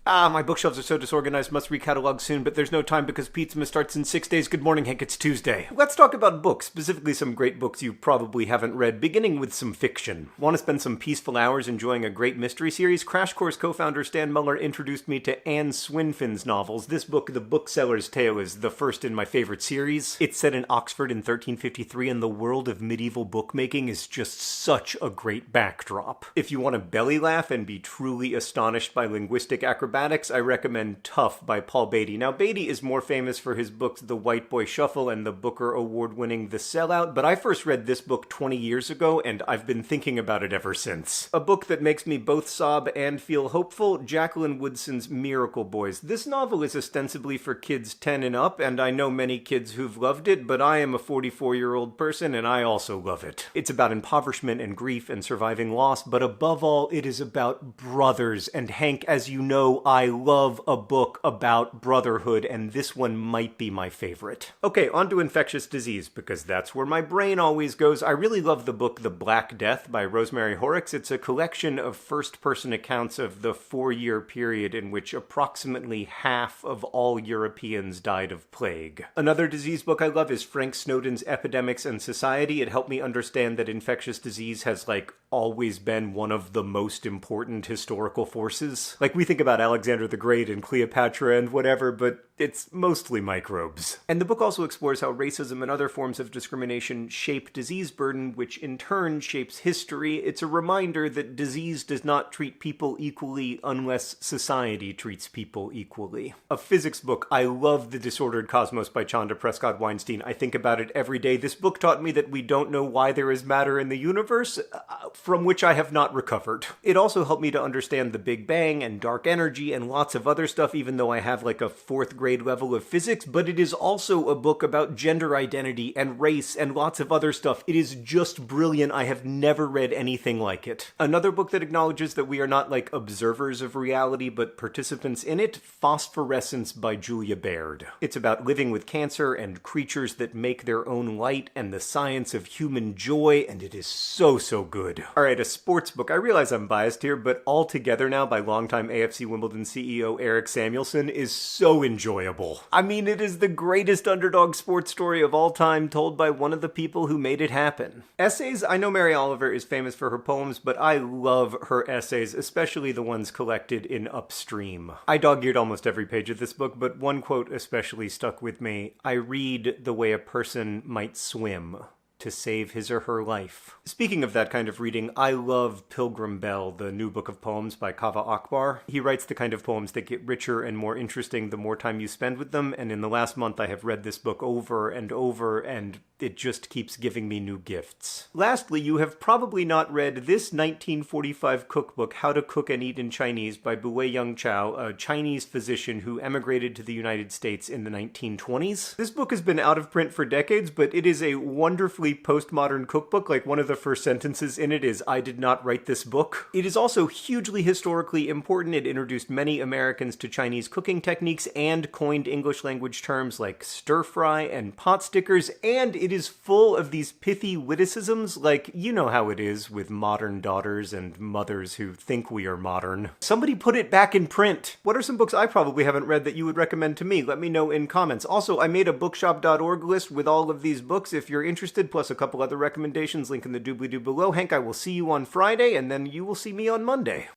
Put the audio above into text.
My bookshelves are so disorganized, must recatalog soon, but there's no time because Pizza starts in 6 days. Good morning, Hank, it's Tuesday. Let's talk about books, specifically some great books you probably haven't read, beginning with some fiction. Want to spend some peaceful hours enjoying a great mystery series? Crash Course co-founder Stan Muller introduced me to Anne Swinfen's novels. This book, The Bookseller's Tale, is the first in my favorite series. It's set in Oxford in 1353, and the world of medieval bookmaking is just such a great backdrop. If you want to belly laugh and be truly astonished by linguistic acrobatics, I recommend Tough by Paul Beatty. Now, Beatty is more famous for his books The White Boy Shuffle and the Booker Award-winning The Sellout, but I first read this book 20 years ago, and I've been thinking about it ever since. A book that makes me both sob and feel hopeful, Jacqueline Woodson's Miracle Boys. This novel is ostensibly for kids 10 and up, and I know many kids who've loved it, but I am a 44-year-old person, and I also love it. It's about impoverishment and grief and surviving loss, but above all, it is about brothers. And Hank, as you know, I love a book about brotherhood, and this one might be my favorite. Okay, on to infectious disease, because that's where my brain always goes. I really love the book The Black Death by Rosemary Horrocks. It's a collection of first-person accounts of the 4-year period in which approximately half of all Europeans died of plague. Another disease book I love is Frank Snowden's Epidemics and Society. It helped me understand that infectious disease has, always been one of the most important historical forces. We think about Alexander the Great and Cleopatra and whatever, but it's mostly microbes. And the book also explores how racism and other forms of discrimination shape disease burden, which in turn shapes history. It's a reminder that disease does not treat people equally unless society treats people equally. A physics book, I love The Disordered Cosmos by Chanda Prescott Weinstein. I think about it every day. This book taught me that we don't know why there is matter in the universe, from which I have not recovered. It also helped me to understand the Big Bang and dark energy and lots of other stuff, even though I have a 4th grade level of physics, but it is also a book about gender identity and race and lots of other stuff. It is just brilliant. I have never read anything like it. Another book that acknowledges that we are not observers of reality, but participants in it, Phosphorescence by Julia Baird. It's about living with cancer and creatures that make their own light and the science of human joy, and it is so good. Alright, a sports book. I realize I'm biased here, but All Together Now by longtime AFC Wimbledon CEO Eric Samuelson is so enjoyable. I mean, it is the greatest underdog sports story of all time, told by one of the people who made it happen. Essays, I know Mary Oliver is famous for her poems, but I love her essays, especially the ones collected in Upstream. I dog-eared almost every page of this book, but one quote especially stuck with me. I read the way a person might swim to save his or her life. Speaking of that kind of reading, I love Pilgrim Bell, the new book of poems by Kaveh Akbar. He writes the kind of poems that get richer and more interesting the more time you spend with them, and in the last month I have read this book over and over, and it just keeps giving me new gifts. Lastly, you have probably not read this 1945 cookbook, How to Cook and Eat in Chinese by Buwei-Young Chow, a Chinese physician who emigrated to the United States in the 1920s. This book has been out of print for decades, but it is a wonderfully postmodern cookbook. One of the first sentences in it is, "I did not write this book." It is also hugely historically important. It introduced many Americans to Chinese cooking techniques and coined English language terms like stir-fry and pot stickers, and it is full of these pithy witticisms, you know how it is with modern daughters and mothers who think we are modern. Somebody put it back in print. What are some books I probably haven't read that you would recommend to me? Let me know in comments. Also, I made a bookshop.org list with all of these books if you're interested, plus a couple other recommendations, link in the doobly-doo below. Hank, I will see you on Friday, and then you will see me on Monday.